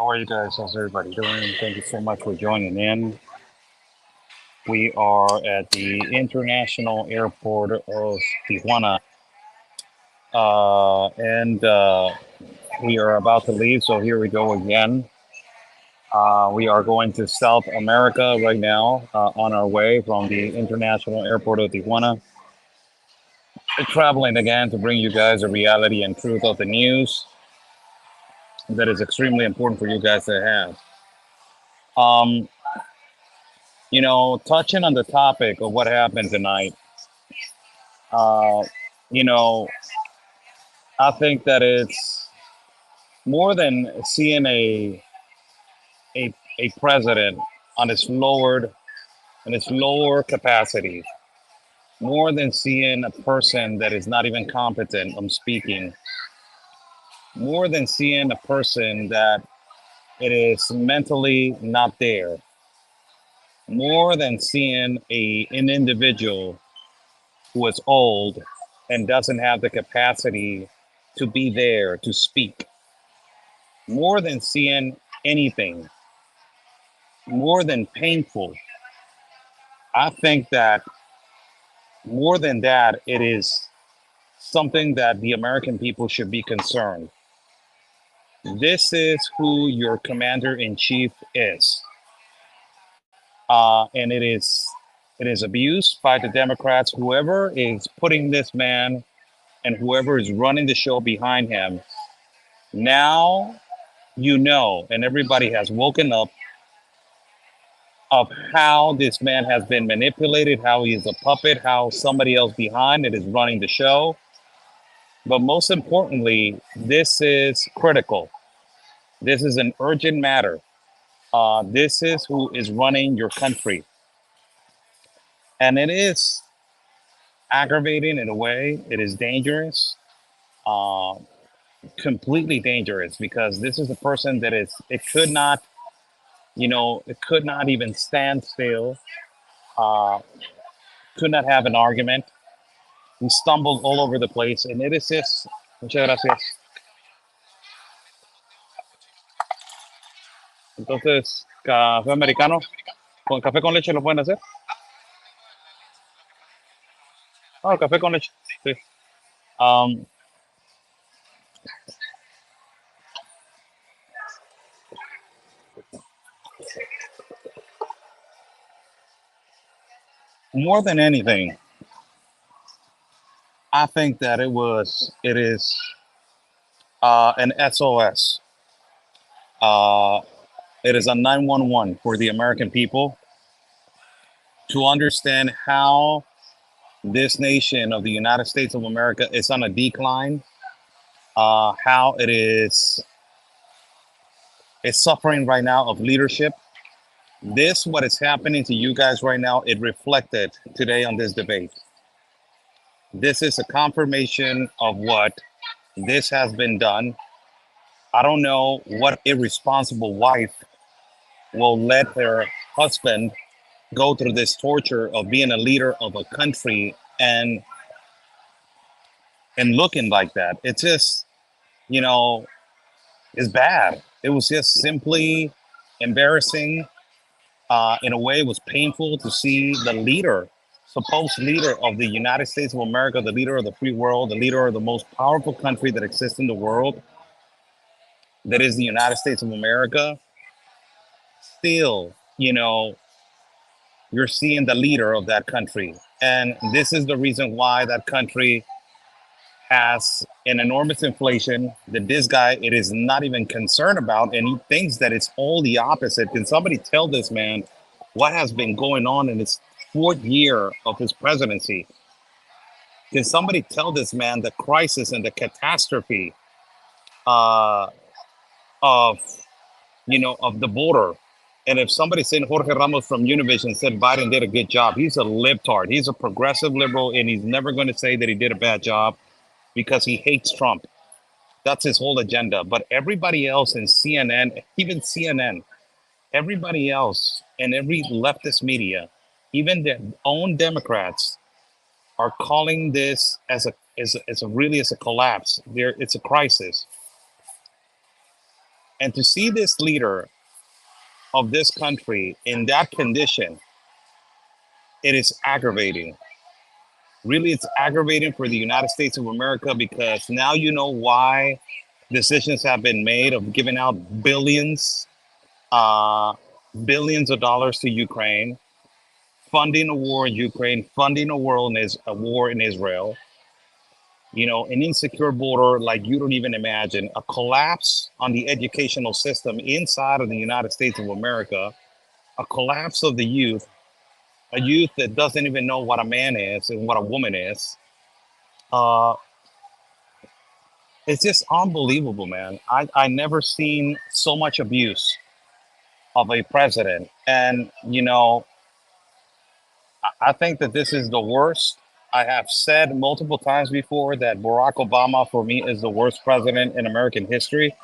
How are you guys? How's everybody doing? Thank you so much for joining in. We are at the International Airport of Tijuana, and we are about to leave. So here we go again. We are going to South America right now on our way from the International Airport of Tijuana. We're traveling again to bring you guys the reality and truth of the news that is extremely important for you guys to have. Um, touching on the topic of what happened tonight. Uh, you know, I think that it's more than seeing a president on its lower capacity, more than seeing a person that is not even competent on speaking, more than seeing a person that it is mentally not there, more than seeing an individual who is old and doesn't have the capacity to be there to speak, more than seeing anything, more than painful. I think that more than that, it is something that the American people should be concerned. This is who your commander in chief is, and it is abused by the Democrats. Whoever is putting this man and whoever is running the show behind him, now and everybody has woken up of how this man has been manipulated, how he is a puppet, how somebody else behind it is running the show. But most importantly, this is critical. This is an urgent matter. This is who is running your country. And it is aggravating in a way, it is dangerous, uh, completely dangerous, because this is a person that it could not even stand still, uh, could not have an argument. He stumbled all over the place, and it is just, muchas gracias. Entonces, café americano, con café con leche lo pueden hacer. Ah, café con leche. Sí. Um, More than anything, I think that it is an SOS. Uh, it is a 911 for the American people to understand how this nation of the United States of America is on a decline, how it's suffering right now of leadership. This, what is happening to you guys right now, it reflected today on this debate. This is a confirmation of what this has been done. I don't know what irresponsible wife will let her husband go through this torture of being a leader of a country and looking like that. It's just, you know, it's bad. It was just simply embarrassing. In a way, it was painful to see the leader, supposed leader of the United States of America, the leader of the free world, the leader of the most powerful country that exists in the world, that is the United States of America. Still, you're seeing the leader of that country. And this is the reason why that country has an enormous inflation that this guy it is not even concerned about, and he thinks that it's all the opposite. Can somebody tell this man what has been going on in his fourth year of his presidency? Can somebody tell this man the crisis and the catastrophe uh, of of the border? And if somebody saying Jorge Ramos from Univision said Biden did a good job, he's a libtard. He's a progressive liberal, and he's never going to say that he did a bad job because he hates Trump. That's his whole agenda. But everybody else in CNN, even CNN, everybody else and every leftist media, even their own Democrats, are calling this as a really as a collapse. It's a crisis. And to see this leader of this country in that condition, it is aggravating. Really, it's aggravating for the United States of America because now you know why decisions have been made of giving out uh, billions of dollars to Ukraine, funding a war in Ukraine, funding a war in Israel. You know, an insecure border like you don't even imagine, a collapse on the educational system inside of the United States of America, a collapse of the youth, a youth that doesn't even know what a man is and what a woman is. Uh, it's just unbelievable, man. I never seen so much abuse of a president. And, you know, I think that this is the worst. I have said multiple times before that Barack Obama, for me, is the worst president in American history.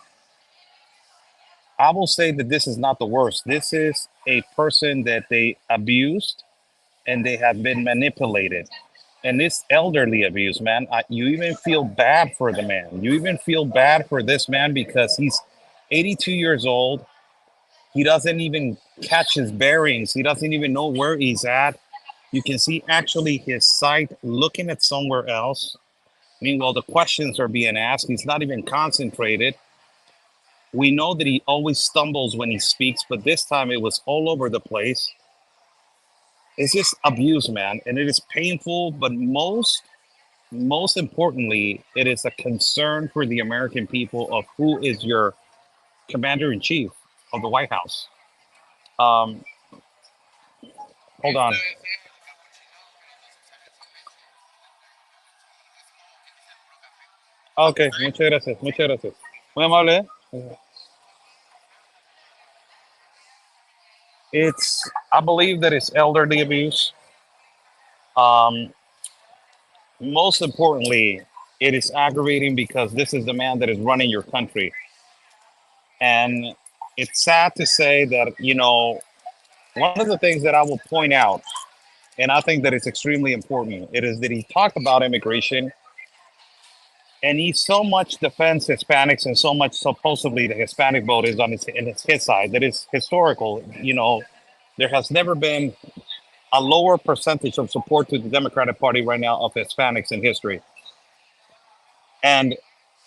I will say that this is not the worst. This is a person that they abused and they have been manipulated. And this elderly abuse, man, you even feel bad for the man. You even feel bad for this man because he's 82 years old. He doesn't even catch his bearings. He doesn't even know where he's at. You can see actually his sight looking at somewhere else. Meanwhile, the questions are being asked. He's not even concentrated. We know that he always stumbles when he speaks, but this time it was all over the place. It's just abuse, man, and it is painful. But most importantly, it is a concern for the American people of who is your commander in chief of the White House. Um, hold on. Ok, muchas gracias, muchas gracias. Muy amable. I believe that it's elderly abuse. Um, Most importantly, it is aggravating because this is the man that is running your country. And it's sad to say that, you know, one of the things that I will point out, and I think that it's extremely important, it is that he talked about immigration and he so much defends Hispanics and so much supposedly the Hispanic vote is on his side. That is historical. You know, there has never been a lower percentage of support to the Democratic Party right now of Hispanics in history. And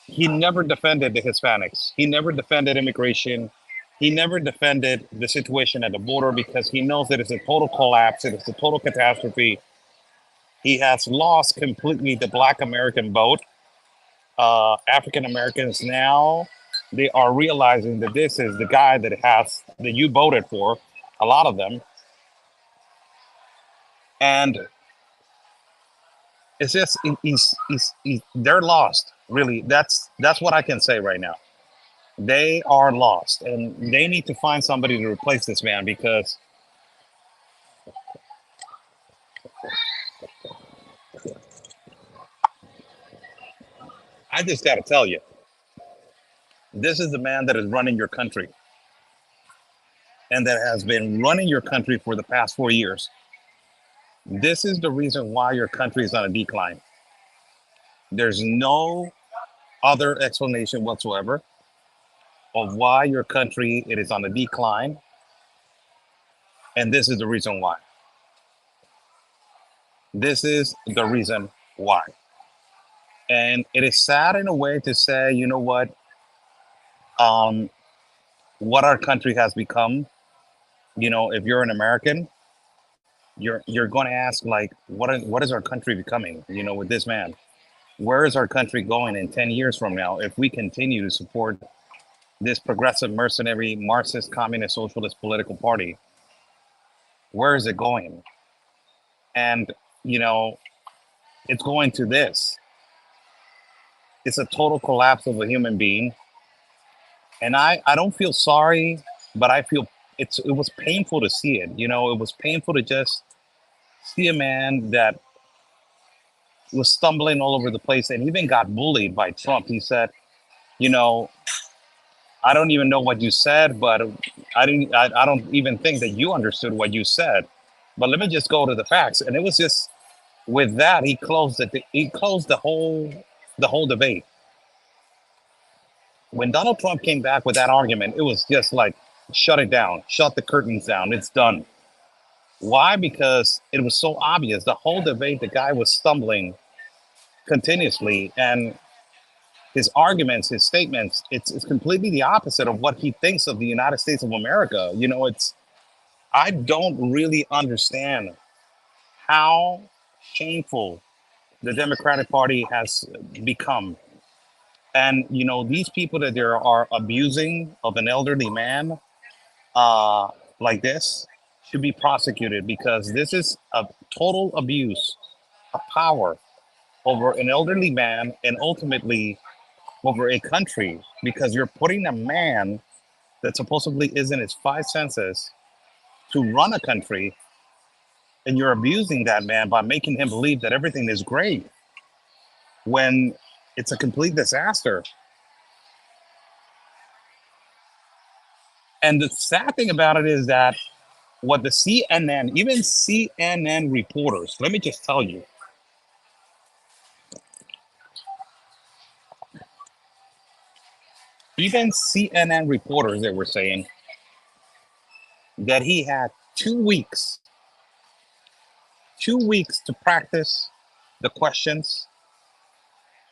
he never defended the Hispanics. He never defended immigration. He never defended the situation at the border because he knows that it's a total collapse. It is a total catastrophe. He has lost completely the Black American vote. African Americans now they are realizing that this is the guy that you voted for, a lot of them, and it's just they're lost. Really, that's what I can say right now. They are lost, and they need to find somebody to replace this man because I just got to tell you, this is the man that is running your country and that has been running your country for the past 4 years. This is the reason why your country is on a decline. There's no other explanation whatsoever of why your country it is on a decline, and this is the reason why. This is the reason why. And it is sad in a way to say, you know um, what our country has become. You know, if you're an American, you're going to ask like, what is our country becoming? You know, with this man, where is our country going in 10 years from now if we continue to support this progressive, mercenary, Marxist, communist, socialist political party? Where is it going? And you know, it's going to this. It's a total collapse of a human being. And I don't feel sorry, but I feel it was painful to see it. You know, it was painful to just see a man that was stumbling all over the place and even got bullied by Trump. He said, you know, I don't even know what you said, but I don't even think that you understood what you said. But let me just go to the facts. And it was just with that he closed the whole debate. When Donald Trump came back with that argument, it was just like, shut it down, shut the curtains down, it's done. Why? Because it was so obvious. The whole debate, the guy was stumbling continuously, and his arguments, his statements, it's completely the opposite of what he thinks of the United States of America. I don't really understand how shameful the Democratic Party has become. And these people that there are abusing of an elderly man uh, like this should be prosecuted, because this is a total abuse of power over an elderly man and ultimately over a country, because you're putting a man that supposedly is in his five senses to run a country, and you're abusing that man by making him believe that everything is great when it's a complete disaster. And the sad thing about it is that what the CNN, even CNN reporters, let me just tell you, even CNN reporters, they were saying that he had 2 weeks, 2 weeks to practice the questions,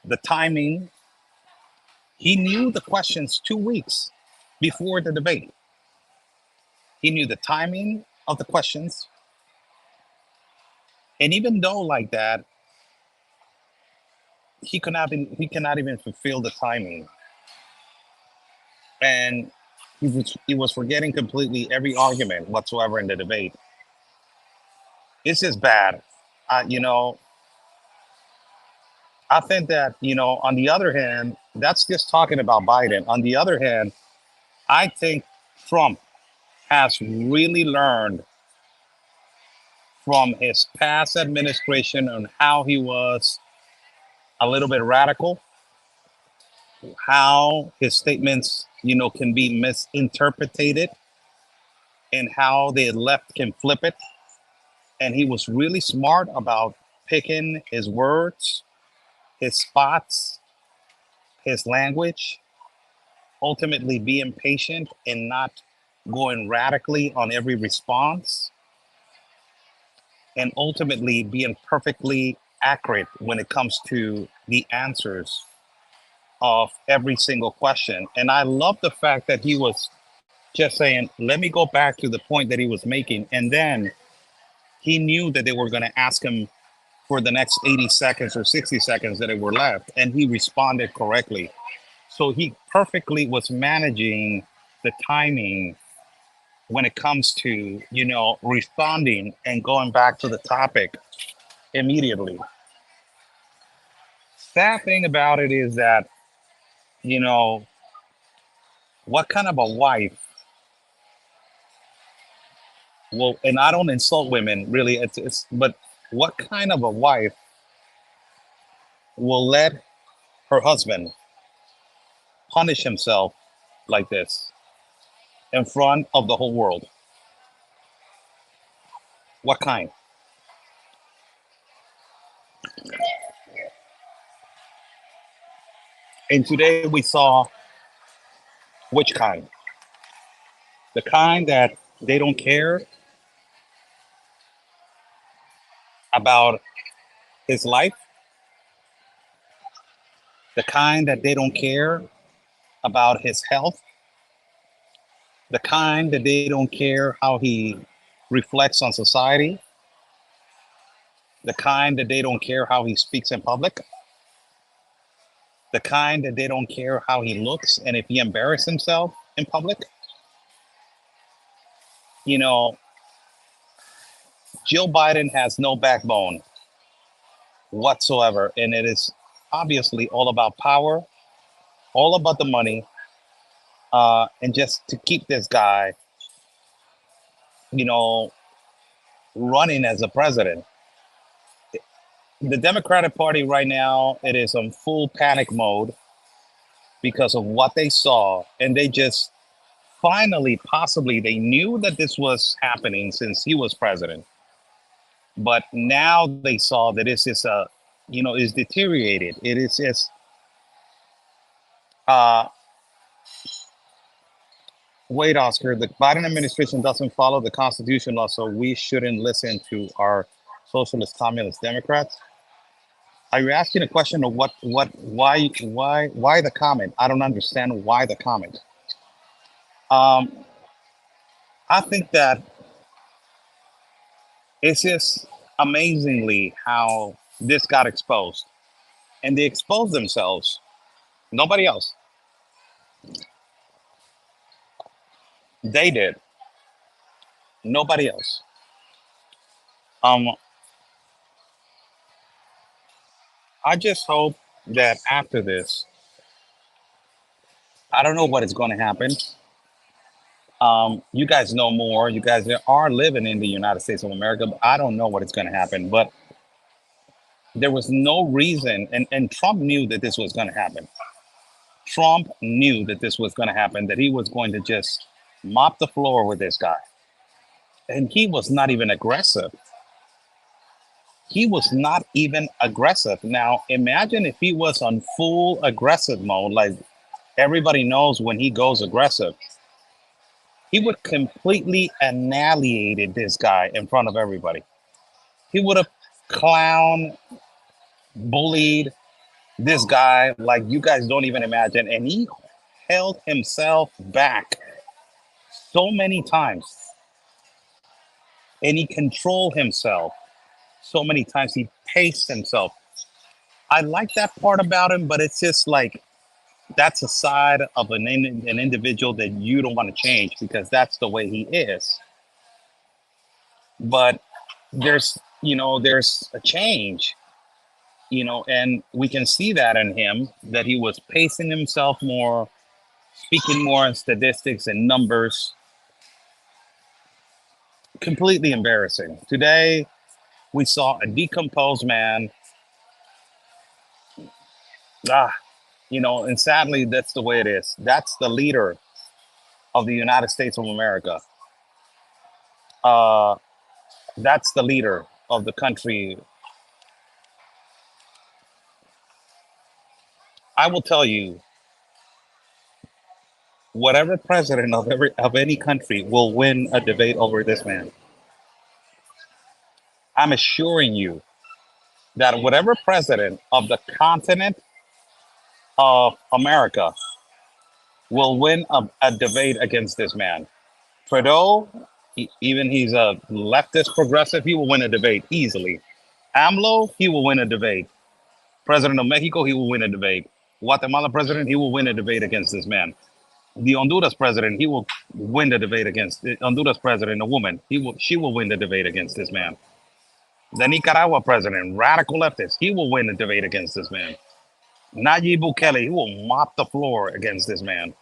the timing. He knew the questions 2 weeks before the debate. He knew the timing of the questions. And even though like that, he cannot even fulfill the timing. And he was forgetting completely every argument whatsoever in the debate. It's just bad. Uh, you know, I think that, on the other hand, that's just talking about Biden. On the other hand, I think Trump has really learned from his past administration on how he was a little bit radical, how his statements, can be misinterpreted, and how the left can flip it. And he was really smart about picking his words, his spots, his language, ultimately being patient and not going radically on every response, and ultimately being perfectly accurate when it comes to the answers of every single question. And I love the fact that he was just saying, let me go back to the point that he was making. And then he knew that they were going to ask him for the next 80 seconds or 60 seconds that were left. And he responded correctly. So he perfectly was managing the timing when it comes to, responding and going back to the topic immediately. Sad thing about it is that, you know, what kind of a wife will, and I don't insult women really, but what kind of a wife will let her husband punish himself like this in front of the whole world? What kind? And today we saw which kind? The kind that they don't care about his life, the kind that they don't care about his health, the kind that they don't care how he reflects on society, the kind that they don't care how he speaks in public, the kind that they don't care how he looks and if he embarrasses himself in public. You know, Jill Biden has no backbone whatsoever, and it is obviously all about power, all about the money, and just to keep this guy, you know, running as a president. The Democratic Party right now, it is on full panic mode because of what they saw, and they just finally, possibly, they knew that this was happening since he was president, but now they saw that it's just is deteriorated. It is just uh, Wait, Oscar, the Biden administration doesn't follow the Constitution law, so we shouldn't listen to our socialist, communist Democrats. Are you asking a question of why the comment? I don't understand why the comment. Um, I think that it's just amazingly how this got exposed, and they exposed themselves. Nobody else. They did. Nobody else. Um, I just hope that after this, I don't know what is going to happen. You guys know more. You guys are living in the United States of America, but I don't know what is going to happen. But there was no reason, and Trump knew that this was going to happen. Trump knew that this was going to happen, that he was going to just mop the floor with this guy. And he was not even aggressive. He was not even aggressive. Now, imagine if he was on full aggressive mode, like everybody knows when he goes aggressive, he would completely annihilated this guy in front of everybody. He would have clown, bullied this guy like you guys don't even imagine. And he held himself back so many times. And he controlled himself so many times. He paced himself. I like that part about him, but it's just like that's a side of an individual that you don't want to change because that's the way he is. But there's a change, and we can see that in him, that he was pacing himself more, speaking more in statistics and numbers. Completely embarrassing. Today, we saw a decomposed man. And sadly, that's the way it is. That's the leader of the United States of America. Uh, that's the leader of the country. I will tell you, whatever president of any country will win a debate over this man. I'm assuring you that whatever president of the continent of America will win a debate against this man. Trudeau, even he's a leftist progressive, he will win a debate easily. AMLO, he will win a debate. President of Mexico, he will win a debate. Guatemala president, he will win a debate against this man. The Honduras president, he will win the debate against the Honduras president, a woman. She will win the debate against this man. The Nicaragua president, radical leftist, he will win the debate against this man. Nayib Bukele, he will mop the floor against this man.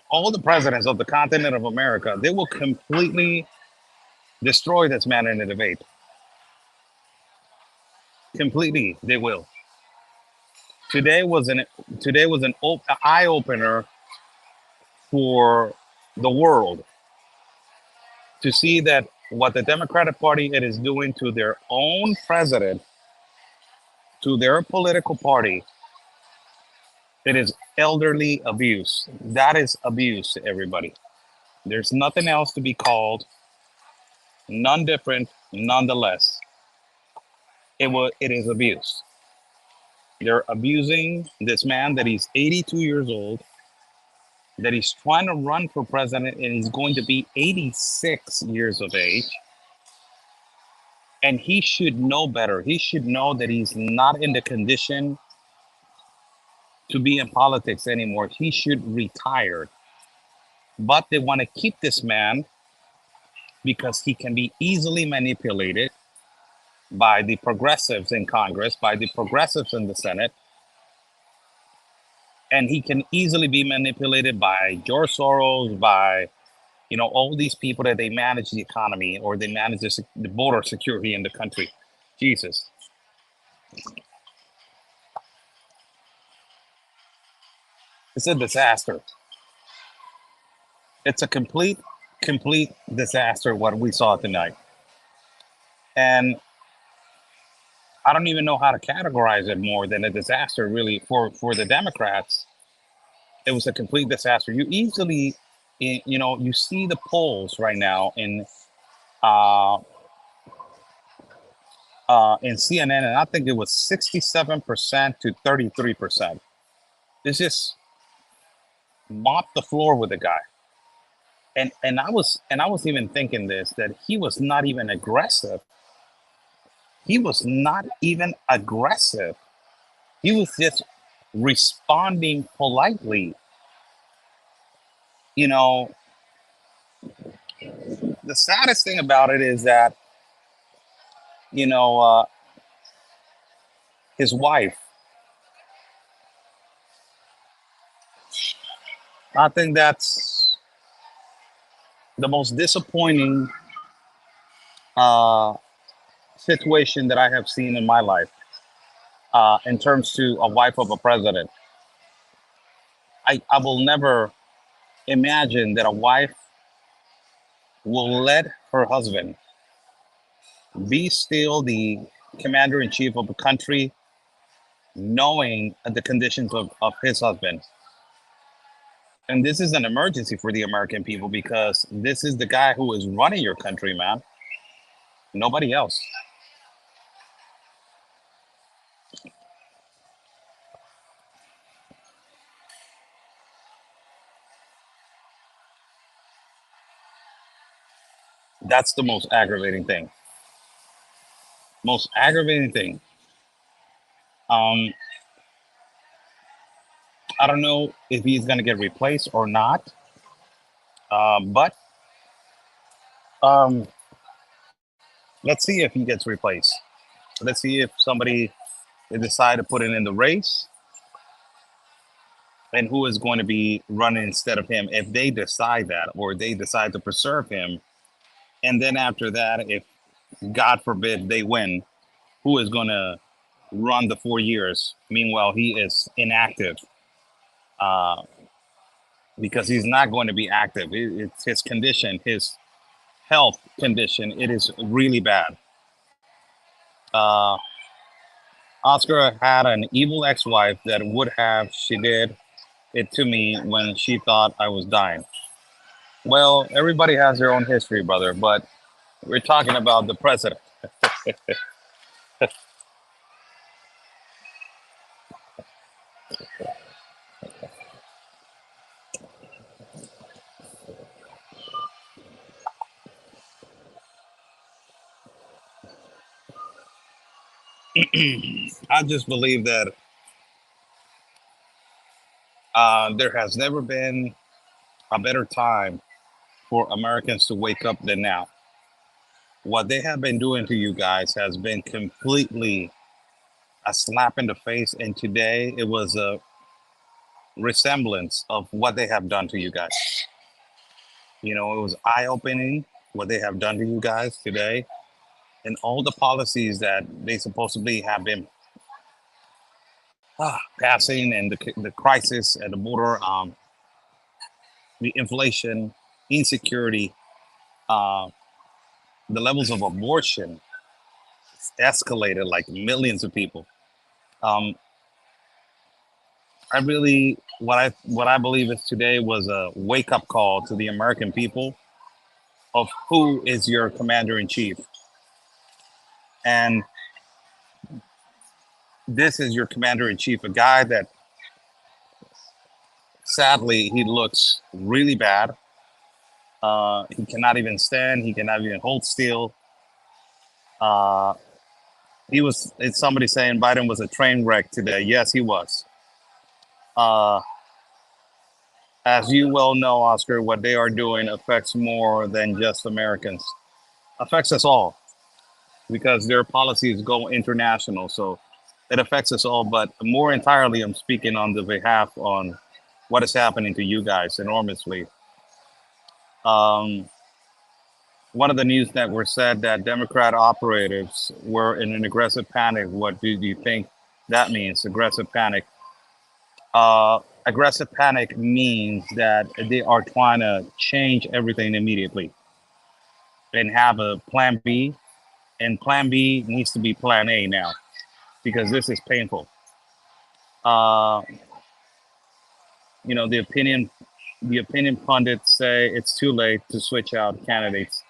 All the presidents of the continent of America, they will completely destroy this man in the debate. Completely, they will. Today was an eye opener for the world to see that what the Democratic Party it is doing to their own president, to their political party, it is elderly abuse. That is abuse to everybody. There's nothing else to be called, none different, nonetheless. It is abuse. They're abusing this man that he's 82 years old, that he's trying to run for president, and he's going to be 86 years of age. And he should know better. He should know that he's not in the condition to be in politics anymore. He should retire. But they want to keep this man because he can be easily manipulated by the progressives in Congress, by the progressives in the Senate. And he can easily be manipulated by George Soros, by all these people that they manage the economy or they manage the border security in the country. Jesus. It's a disaster. It's a complete disaster what we saw tonight. And I don't even know how to categorize it more than a disaster, really, for the Democrats. It was a complete disaster. You easily You see the polls right now uh, in CNN, and I think it was 67% to 33%. It's just mopped the floor with the guy. And I was even thinking this, that he was not even aggressive. He was not even aggressive. He was just responding politely. You know, the saddest thing about it is that, you know, his wife, I think that's the most disappointing uh, situation that I have seen in my life in terms to a wife of a president. I will never imagine that a wife will let her husband be still the commander in chief of a country, knowing the conditions of his husband. And this is an emergency for the American people because this is the guy who is running your country, man. Nobody else. That's the most aggravating thing. Most aggravating thing. Um, I don't know if he's going to get replaced or not, but um, let's see if he gets replaced. Let's see if somebody they decide to put it in the race and who is going to be running instead of him if they decide that, or they decide to preserve him. And then after that, if God forbid they win, who is going to run the 4 years? Meanwhile, he is inactive uh, because he's not going to be active. It's his condition, his health condition. It is really bad. Uh, Oscar had an evil ex-wife that would have, she did it to me when she thought I was dying. Well, everybody has their own history, brother, but we're talking about the president. I just believe that there has never been a better time for Americans to wake up than now. What they have been doing to you guys has been completely a slap in the face, and today it was a resemblance of what they have done to you guys. It was eye-opening what they have done to you guys today, and all the policies that they supposedly have been passing, and the crisis at the border, the inflation, insecurity, uh, the levels of abortion escalated like millions of people. Um, I really, what I believe is today was a wake up call to the American people of who is your commander in chief, and this is your commander in chief, a guy that sadly he looks really bad. He cannot even stand. He cannot even hold still. Uh, it's somebody saying Biden was a train wreck today. Yes, he was. Uh, as you well know, Oscar, what they are doing affects more than just Americans. Affects us all because their policies go international. So it affects us all. But more entirely, I'm speaking on the behalf on what is happening to you guys enormously. Um, One of the news networks said that Democrat operatives were in an aggressive panic. What do you think that means? Aggressive panic. Aggressive panic means that they are trying to change everything immediately and have a plan B. And plan B needs to be plan A now because this is painful. Uh, the opinion. the opinion pundits say it's too late to switch out candidates.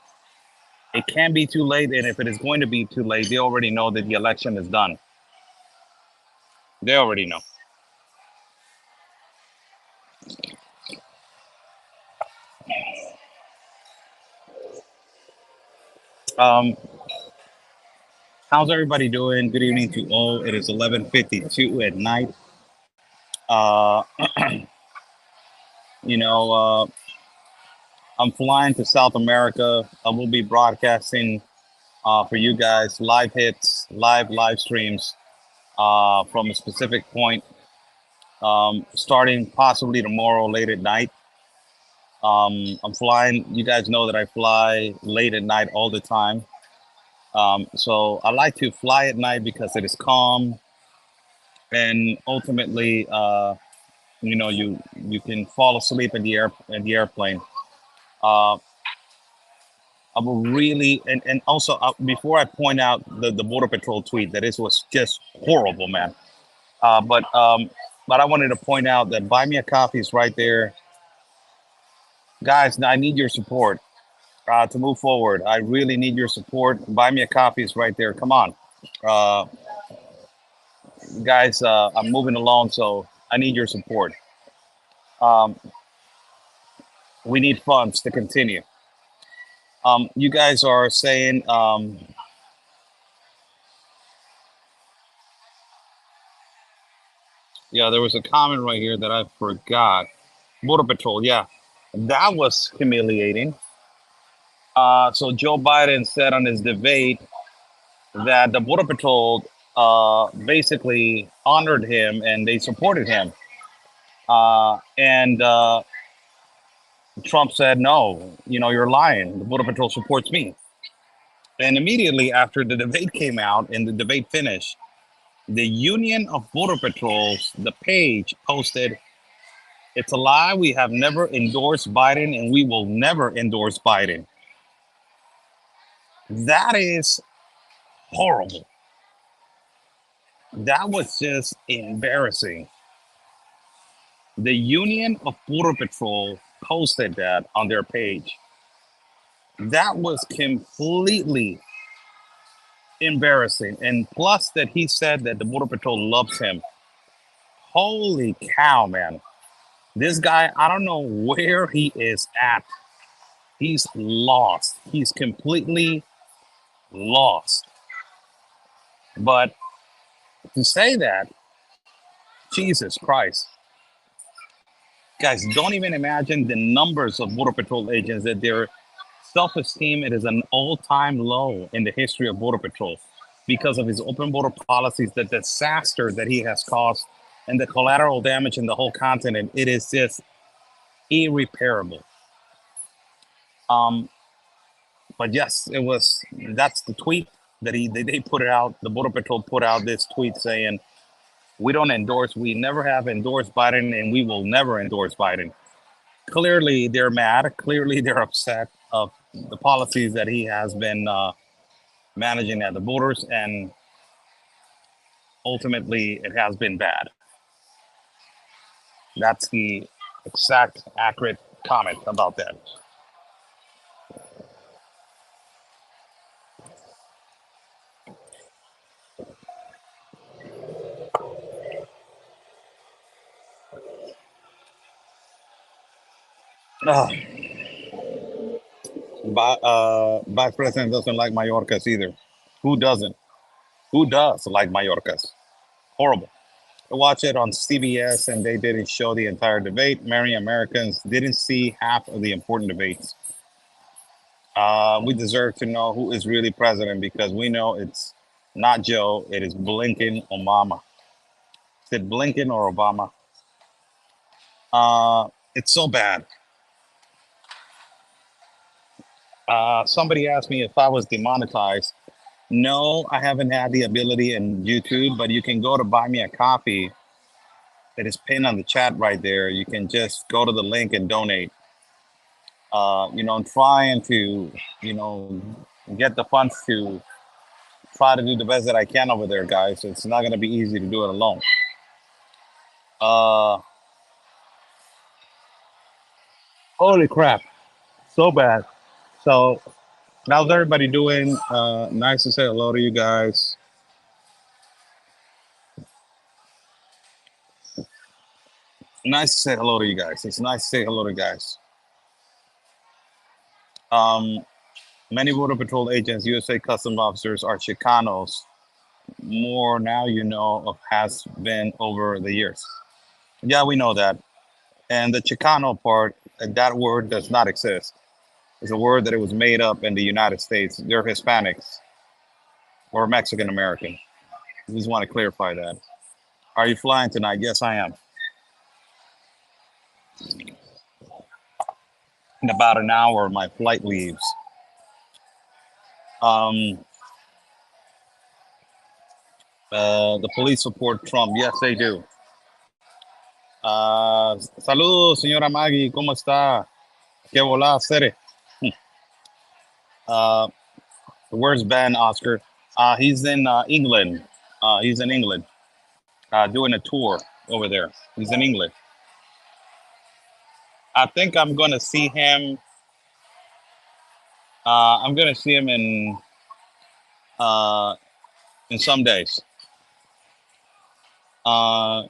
It can be too late, and if it is going to be too late, they already know that the election is done. They already know. Um, how's everybody doing? Good evening to all. It is 11:52 at night. Uh, you know, I'm flying to South America. I will be broadcasting for you guys live hits, live streams from a specific point, starting possibly tomorrow late at night. I'm flying. You guys know that I fly late at night all the time. So I like to fly at night because it is calm, and ultimately, you can fall asleep in the airplane. Uh, I will really, and also before I point out the border patrol tweet that this was just horrible, man. Uh, but um, but I wanted to point out that Buy Me a Coffee is right there, guys. I need your support to move forward. I really need your support. Buy Me a Coffee is right there. Come on, uh, guys. I'm moving along, so I need your support. Um, we need funds to continue. You guys are saying, yeah, there was a comment right here that I forgot. Border Patrol, yeah, that was humiliating. So Joe Biden said on his debate that the Border Patrol basically honored him and they supported him. And Trump said, no, you're lying. The Border Patrol supports me. And immediately after the debate came out and the debate finished, the Union of Border Patrols, the page posted, it's a lie. We have never endorsed Biden and we will never endorse Biden. That is horrible. That was just embarrassing. The Union of Border Patrol posted that on their page. That was completely embarrassing. And plus, that he said that the Border Patrol loves him. Holy cow, man. This guy, I don't know where he is at. He's lost. He's completely lost. But to say that, Jesus Christ, guys, don't even imagine the numbers of Border Patrol agents that their self-esteem it is an all-time low in the history of Border Patrol because of his open border policies, the disaster that he has caused, and the collateral damage in the whole continent. It is just irreparable. Um, but yes, it was. That's the tweet that they put it out. The Border Patrol put out this tweet saying, "We don't endorse. We never have endorsed Biden, and we will never endorse Biden." Clearly, they're mad. Clearly, they're upset of the policies that he has been managing at the borders, and ultimately, it has been bad. That's the exact, accurate comment about that. Uh, Vice President doesn't like Mayorkas either. Who doesn't? Who does like Mayorkas? Horrible. I watched it on CBS and they didn't show the entire debate. Many Americans didn't see half of the important debates. We deserve to know who is really president because we know it's not Joe, it is Blinken Obama. Is it Blinken or Obama? It's so bad. Somebody asked me if I was demonetized. No, I haven't had the ability in YouTube, but you can go to Buy Me a Coffee. It is pinned on the chat right there. You can just go to the link and donate. I'm trying to, you know, get the funds to try to do the best that I can over there, guys. It's not going to be easy to do it alone. Uh, Holy crap, so bad. So how's everybody doing? Nice to say hello to you guys. Nice to say hello to you guys. It's nice to say hello to you guys. Um, Many Border Patrol agents, USA Customs officers are Chicanos. More now you know of has been over the years. Yeah, we know that. And the Chicano part, that word does not exist. It's a word that it was made up in the United States. They're Hispanics or Mexican American. I just want to clarify that. Are you flying tonight? Yes, I am. In about an hour, my flight leaves. Um, the police support Trump. Yes, they do. Saludos, señora Maggie. ¿Cómo está? ¿Qué volá, Sere? Uh, where's Ben, Oscar? He's in England. He's in England doing a tour over there. He's in England. I think I'm going to see him. I'm going to see him uh, in some days. Uh,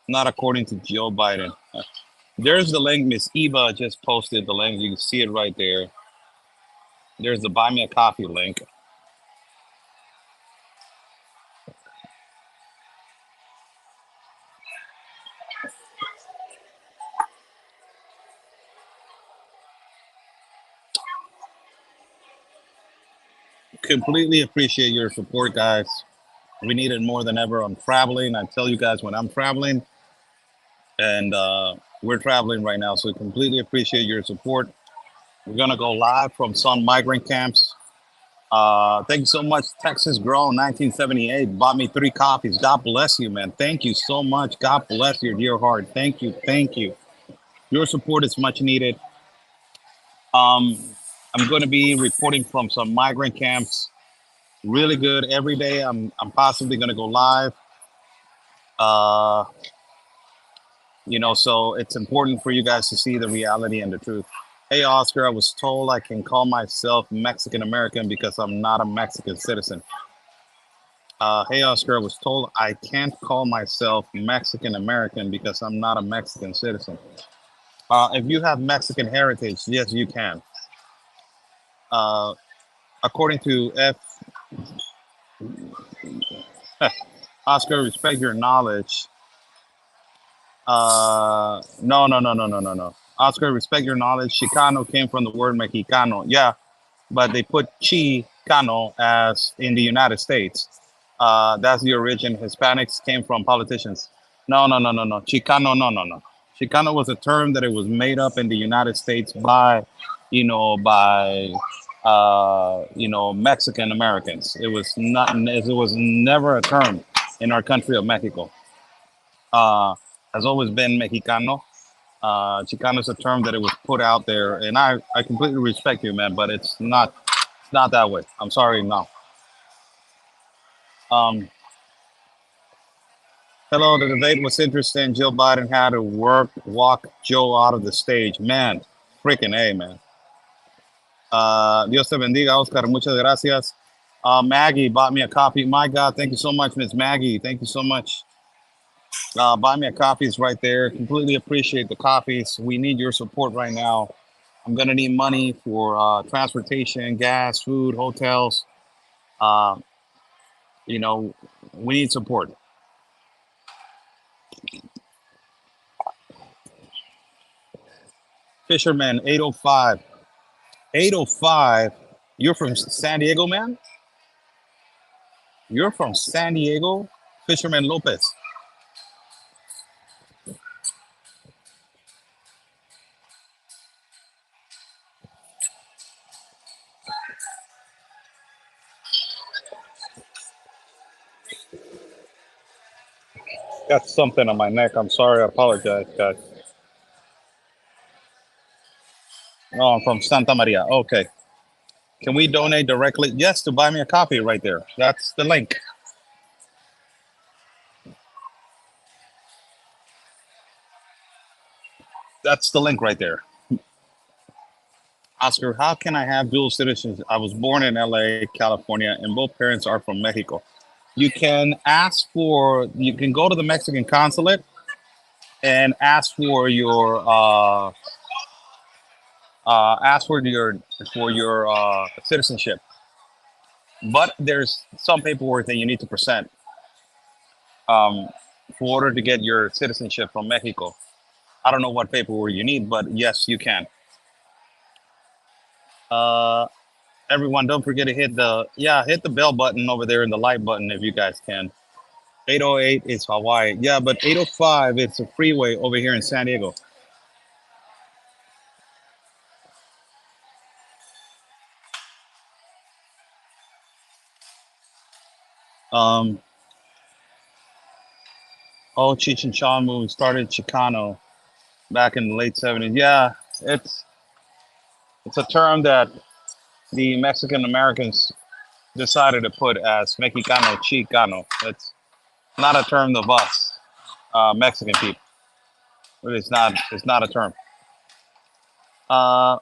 Not according to Joe Biden. There's the link. Miss Eva just posted the link. You can see it right there. There's the Buy Me a Coffee link. Completely appreciate your support, guys. We need it more than ever. I'm traveling. I tell you guys when I'm traveling, and we're traveling right now. So completely appreciate your support. We're gonna go live from some migrant camps. Thank you so much, Texas Grown 1978. Bought me 3 coffees. God bless you, man. Thank you so much. God bless your dear heart. Thank you. Thank you. Your support is much needed. Um, I'm going to be reporting from some migrant camps. Really good every day. I'm possibly going to go live. Uh, so it's important for you guys to see the reality and the truth. Hey, Oscar, I was told I can call myself Mexican American because I'm not a Mexican citizen. Hey, Oscar, I was told I can't call myself Mexican American because I'm not a Mexican citizen. If you have Mexican heritage, yes, you can. According to Oscar, respect your knowledge. No, no, no, no, no, no, no. Oscar, respect your knowledge. Chicano came from the word Mexicano. Yeah, but they put Chicano as in the United States. That's the origin. Hispanics came from politicians. No, no, no, no, no. Chicano, no, no, no. Chicano was a term that it was made up in the United States by, by Mexican Americans. It was not. It was never a term in our country of Mexico. Has always been Mexicano. Chicano is a term that it was put out there, and I completely respect you, man, but it's not that way. I'm sorry, no. Um, Hello, the debate was interesting. Joe Biden had to walk Joe out of the stage. Man, freaking A, man. Dios te bendiga, Oscar. Muchas gracias. Maggie bought me a copy. My God, thank you so much, Miss Maggie. Thank you so much. Buy me a coffee is right there. Completely appreciate the coffees. We need your support right now. I'm gonna need money for transportation, gas, food, hotels. Uh, you know, we need support. Fisherman 805. 805. You're from San Diego, man? You're from San Diego? Fisherman Lopez. Got something on my neck. I'm sorry. I apologize, guys. Oh, I'm from Santa Maria. Okay. Can we donate directly? Yes, to buy me a coffee right there. That's the link. That's the link right there. Oscar, how can I have dual citizenship? I was born in LA, California, and both parents are from Mexico. You can ask for, you can go to the Mexican consulate and ask for your citizenship. But there's some paperwork that you need to present um, for order to get your citizenship from Mexico. I don't know what paperwork you need, but yes, you can. Uh, Everyone, don't forget to hit the bell button over there and the like button if you guys can. 808 is Hawaii. Yeah, but 805 it's a freeway over here in San Diego. Um, oh, Cheech and Chong movie started Chicano back in the late 70s. Yeah, it's it's a term that the Mexican Americans decided to put as Mexicano Chicano. It's not a term of us, Mexican people. It's not a term. Uh,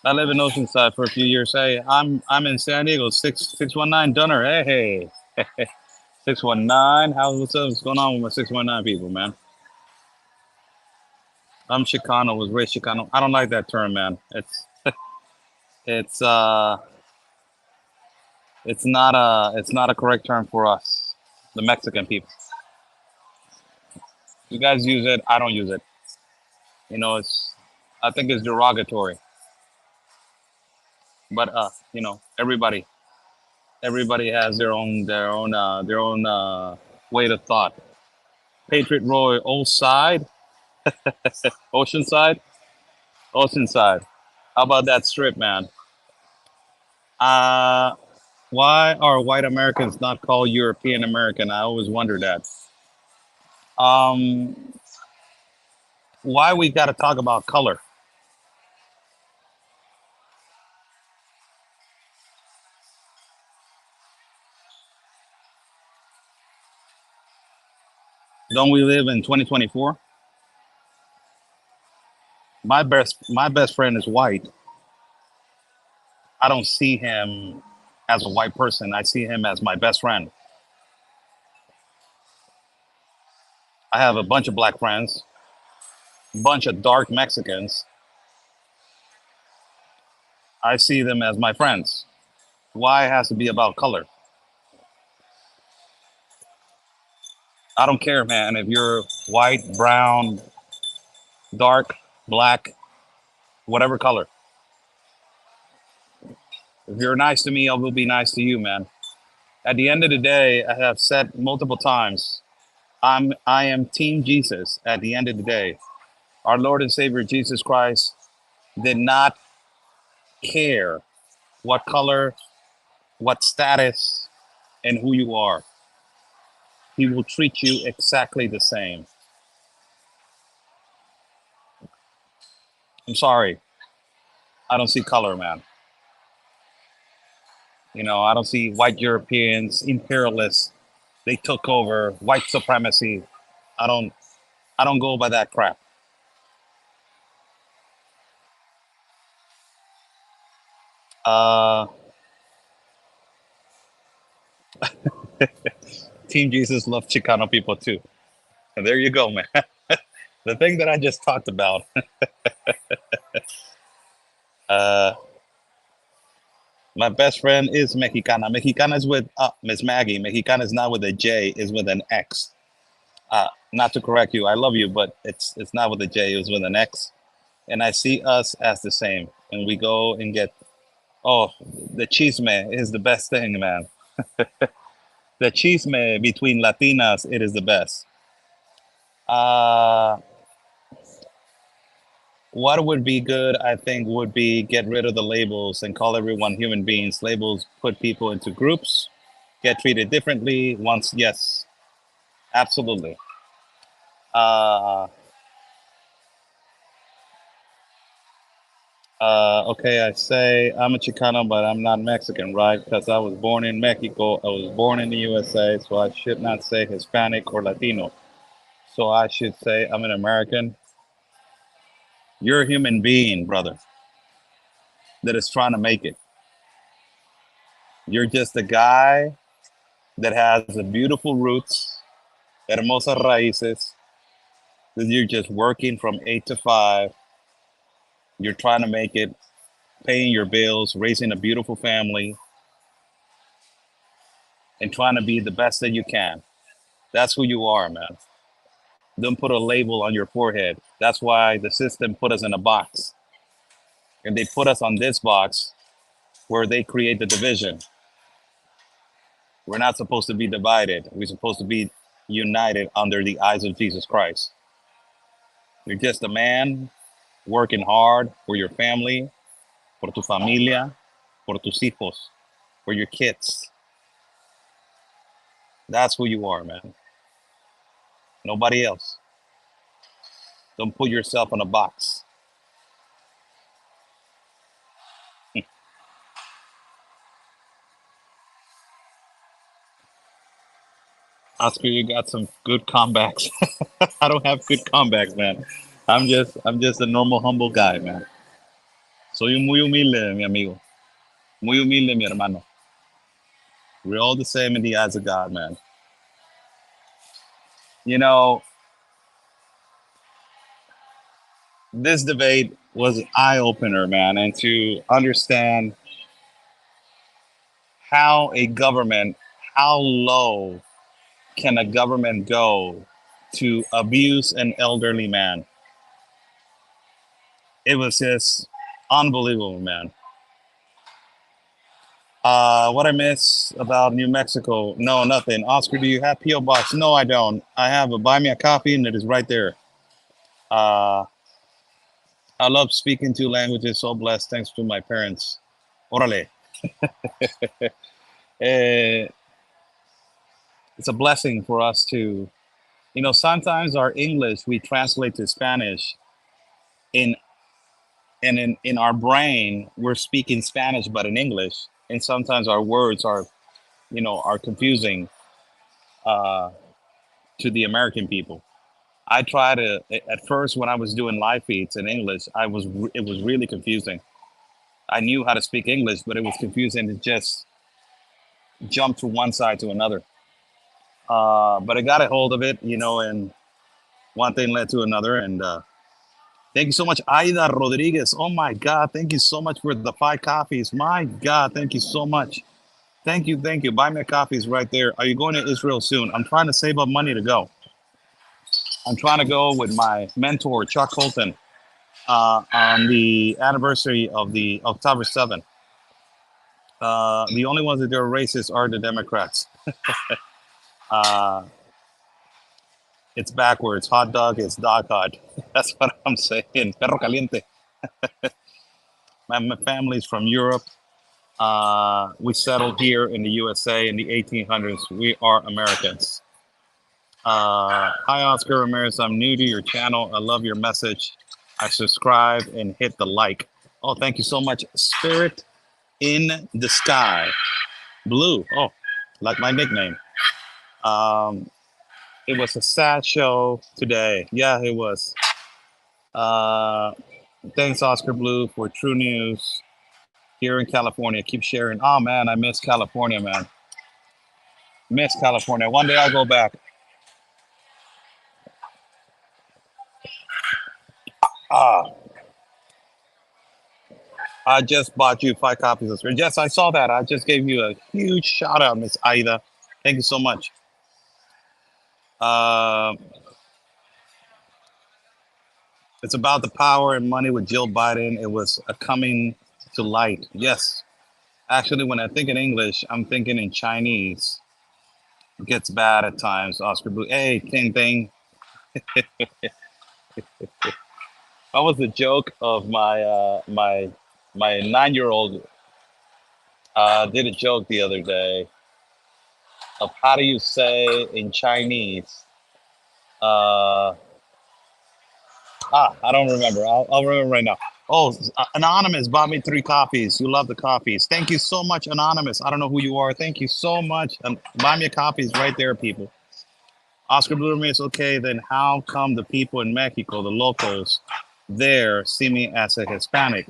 I live in Oceanside for a few years. Hey, I'm in San Diego, 619 Dunner. Hey, hey. 619. What's going on with my 619 people, man? I'm Chicano, was raised Chicano. I don't like that term, man. It's it's not a correct term for us, the Mexican people. You guys use it, I don't use it. It's I think it's derogatory. But everybody has their own way of thought. Patriot Roy, old side, Oceanside, Oceanside. How about that strip, man? Uh, why are white Americans not called European American? I always wonder that. Um, why we got to talk about color? Don't we live in 2024? My best friend is white. I don't see him as a white person. I see him as my best friend. I have a bunch of black friends, bunch of dark Mexicans. I see them as my friends. Why it has to be about color? I don't care, man. If you're white, brown, dark, black, whatever color. If you're nice to me, I will be nice to you, man. At the end of the day, I have said multiple times, I am Team Jesus. At the end of the day, our Lord and Savior Jesus Christ did not care what color, what status, and who you are. He will treat you exactly the same. I'm sorry, I don't see color, man. I don't see white Europeans, imperialists. They took over white supremacy. I don't. I don't go by that crap. Uh, Team Jesus loves Chicano people too. And there you go, man. The thing that I just talked about. Uh, my best friend is Mexicana. Mexicana is with Miss Maggie. Mexicana is not with a J. Is with an X. Not to correct you, I love you, but it's not with a J. It's with an X. And I see us as the same. And we go and get. Oh, the chisme is the best thing, man. The chisme between Latinas, it is the best. Uh, what would be good, I think, would be get rid of the labels and call everyone human beings. Labels put people into groups, get treated differently. Once, yes, absolutely. Uh, okay, I say I'm a Chicano, but I'm not Mexican, right? Because I was born in Mexico. I was born in the USA, so I should not say Hispanic or Latino. So I should say I'm an American. You're a human being, brother, that is trying to make it. You're just a guy that has a beautiful roots, hermosas raíces, that you're just working from 8 to 5. You're trying to make it, paying your bills, raising a beautiful family, and trying to be the best that you can. That's who you are, man. Don't put a label on your forehead. That's why the system put us in a box. And they put us on this box where they create the division. We're not supposed to be divided. We're supposed to be united under the eyes of Jesus Christ. You're just a man working hard for your family, por tu familia, por tus hijos, for your kids. That's who you are, man. Nobody else. Don't put yourself in a box. Oscar, you got some good comebacks. I don't have good comebacks, man. I'm just a normal, humble guy, man. Soy muy humilde, mi amigo. Muy humilde, mi hermano. We're all the same in the eyes of God, man. You know, this debate was an eye opener, man, and to understand how a government, how low can a government go to abuse an elderly man? It was just unbelievable, man. What I miss about New Mexico? No, nothing. Oscar, do you have PO box? No, I don't. I have a buy me a coffee, and it is right there. Uh, I love speaking two languages. So blessed, thanks to my parents. Orale. Eh, it's a blessing for us to, sometimes our English we translate to Spanish in and in our brain we're speaking Spanish but in English, and sometimes our words are confusing uh, to the American people. I try to at first when I was doing live feeds in English, it was really confusing. I knew how to speak English, but it was confusing to just jump to one side to another. But I got a hold of it, and one thing led to another. And thank you so much, Aida Rodriguez. Oh my God, thank you so much for the 5 coffees. My God, thank you so much. Thank you, thank you. Buy me a coffee is right there. Are you going to Israel soon? I'm trying to save up money to go. I'm trying to go with my mentor, Chuck Colton, on the anniversary of the October 7th. The only ones that are racist are the Democrats. Uh, it's backwards. Hot dog is dog hot. That's what I'm saying. Perro caliente. My family's from Europe. We settled here in the USA in the 1800s. We are Americans. Hi, Oscar Ramirez. I'm new to your channel. I love your message. I subscribe and hit the like. Oh, thank you so much. Spirit in the Sky. Blue. Oh, like my nickname. It was a sad show today. Yeah, it was. Uh, thanks, Oscar Blue, for True News here in California. Keep sharing. Oh, man, I miss California, man. Miss California. One day I'll go back. Ah, I just bought you 5 copies of script. Yes, I saw that. I just gave you a huge shout out, Miss Aida. Thank you so much. Uh, it's about the power and money with Jill Biden. It was a coming to light. Yes. Actually, when I think in English, I'm thinking in Chinese. It gets bad at times. Oscar Blue. Hey, King Thing. That was the joke of my 9-year-old did a joke the other day of how do you say in Chinese. Uh, I don't remember. I'll remember right now. Oh, Anonymous bought me 3 coffees. You love the coffees. Thank you so much, Anonymous. I don't know who you are. Thank you so much. Buy me a coffees right there, people. Oscar Blue Ramirez, okay, then how come the people in Mexico, the locals, there see me as a Hispanic,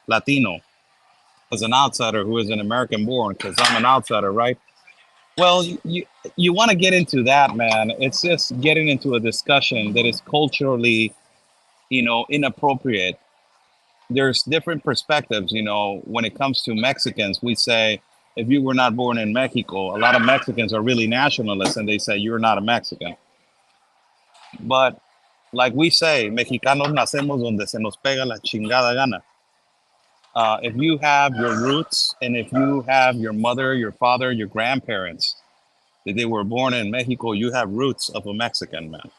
Latino, as an outsider who is an American born, because I'm an outsider, right? Well, you want to get into that, man. It's just getting into a discussion that is culturally, inappropriate. There's different perspectives, when it comes to Mexicans. We say, if you were not born in Mexico, a lot of Mexicans are really nationalists and they say you're not a Mexican. But like we say, Mexicanos nacemos donde se nos pega la chingada gana. If you have your roots and if you have your mother, your father, your grandparents, that they were born in Mexico, you have roots of a Mexican, man.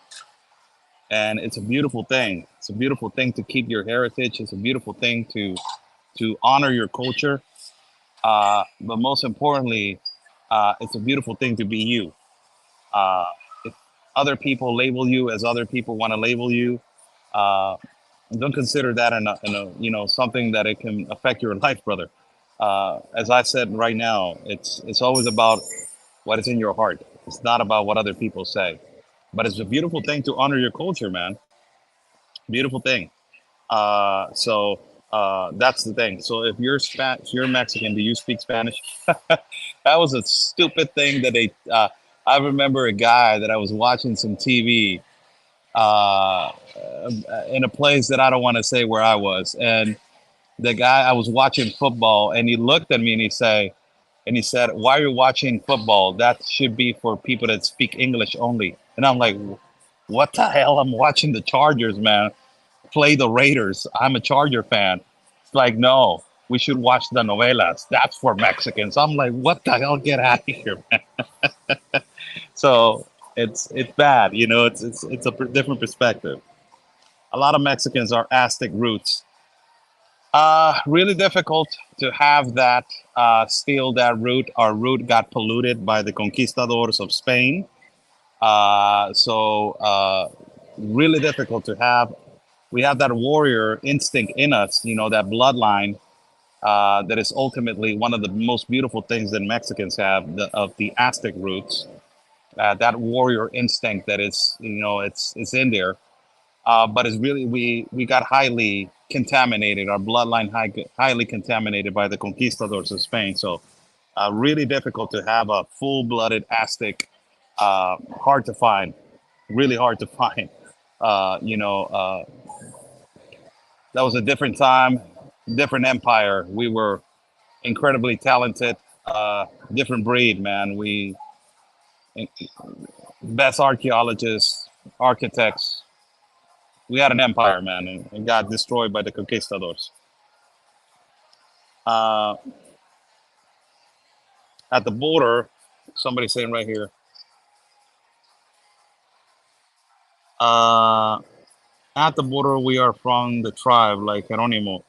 And it's a beautiful thing. It's a beautiful thing to keep your heritage. It's a beautiful thing to honor your culture. But most importantly, it's a beautiful thing to be you. Uh, if other people label you as other people want to label you, uh, don't consider that something that it can affect your life, brother. As I said right now, it's always about what is in your heart. It's not about what other people say. But it's a beautiful thing to honor your culture, man. Beautiful thing. So that's the thing. So if you're Mexican, do you speak Spanish? That was a stupid thing that they. I remember a guy that I was watching some TV uh, in a place that I don't want to say where I was, and the guy I was watching football, and he looked at me and he said, "Why are you watching football? That should be for people that speak English only." And I'm like, "What the hell? I'm watching the Chargers, man. Play the Raiders. I'm a Charger fan." It's like, no, we should watch the novelas. That's for Mexicans. I'm like, what the hell? Get out of here, man. So it's bad, it's a different perspective. A lot of Mexicans are Aztec roots. Really difficult to have that, steal that root. Our root got polluted by the conquistadors of Spain. So really difficult to have. We have that warrior instinct in us, that bloodline, that is ultimately one of the most beautiful things that Mexicans have, of the Aztec roots. That warrior instinct that is, it's in there. But it's really, we got highly contaminated. Our bloodline highly contaminated by the conquistadors of Spain. So really difficult to have a full-blooded Aztec. Hard to find, really hard to find. That was a different time, different empire. We were incredibly talented, different breed, man. We best archaeologists, architects. We had an empire, man, and it got destroyed by the conquistadors. Uh, at the border, somebody saying right here. Uh, at the border, we are from the tribe, like Geronimo.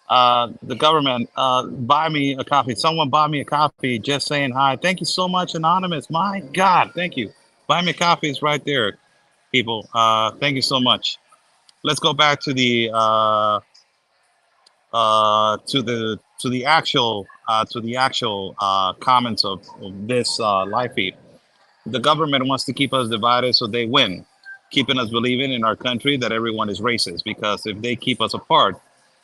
The government, buy me a coffee. Someone buy me a coffee. Just saying hi. Thank you so much, anonymous. My God, thank you. Buy me a coffee is right there, people. Thank you so much. Let's go back to the actual comments of this live feed. The government wants to keep us divided, so they win, keeping us believing in our country that everyone is racist. Because if they keep us apart,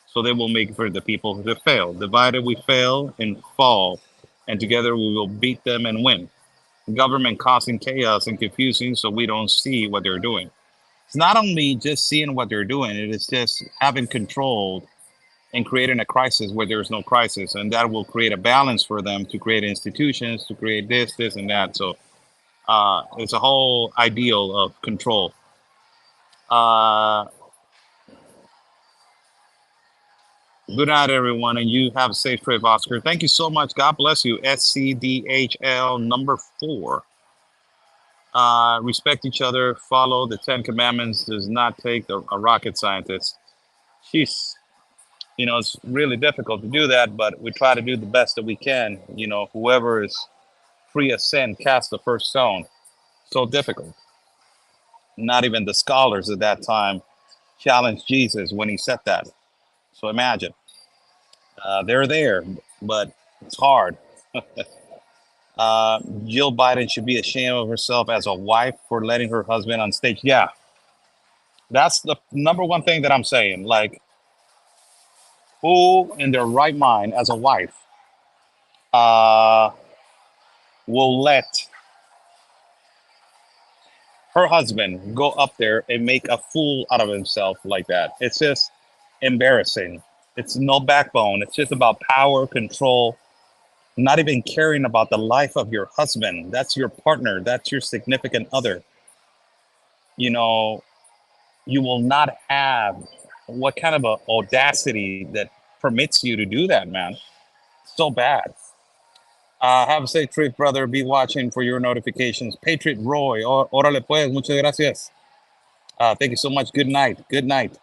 so they will make for the people to fail. Divided we fail and fall, and together we will beat them and win. Government causing chaos and confusing, so we don't see what they're doing. It's not only just seeing what they're doing; it is just having control and creating a crisis where there's no crisis, and that will create a balance for them to create institutions, to create this, and that. So it's a whole ideal of control. Uh, Good night, everyone, and you have a safe trip, Oscar. Thank you so much. God bless you. SCDHL number 4. Respect each other. Follow the 10 Commandments. Does not take a rocket scientist. Jeez. It's really difficult to do that, but we try to do the best that we can. Whoever is free of sin cast the first stone. So difficult. Not even the scholars at that time challenged Jesus when he said that. So imagine. They're there, but it's hard. Jill Biden should be ashamed of herself as a wife for letting her husband on stage. Yeah, That's the number one thing that I'm saying. Like, who in their right mind as a wife uh, will let her husband go up there and make a fool out of himself like that? It's just embarrassing. It's no backbone. It's just about power, control, not even caring about the life of your husband. That's your partner. That's your significant other. You know, you will not have what kind of a audacity that permits you to do that, man. So bad. Have a safe trip, brother. Be watching for your notifications. Patriot Roy, órale pues, muchas gracias. Thank you so much. Good night. Good night.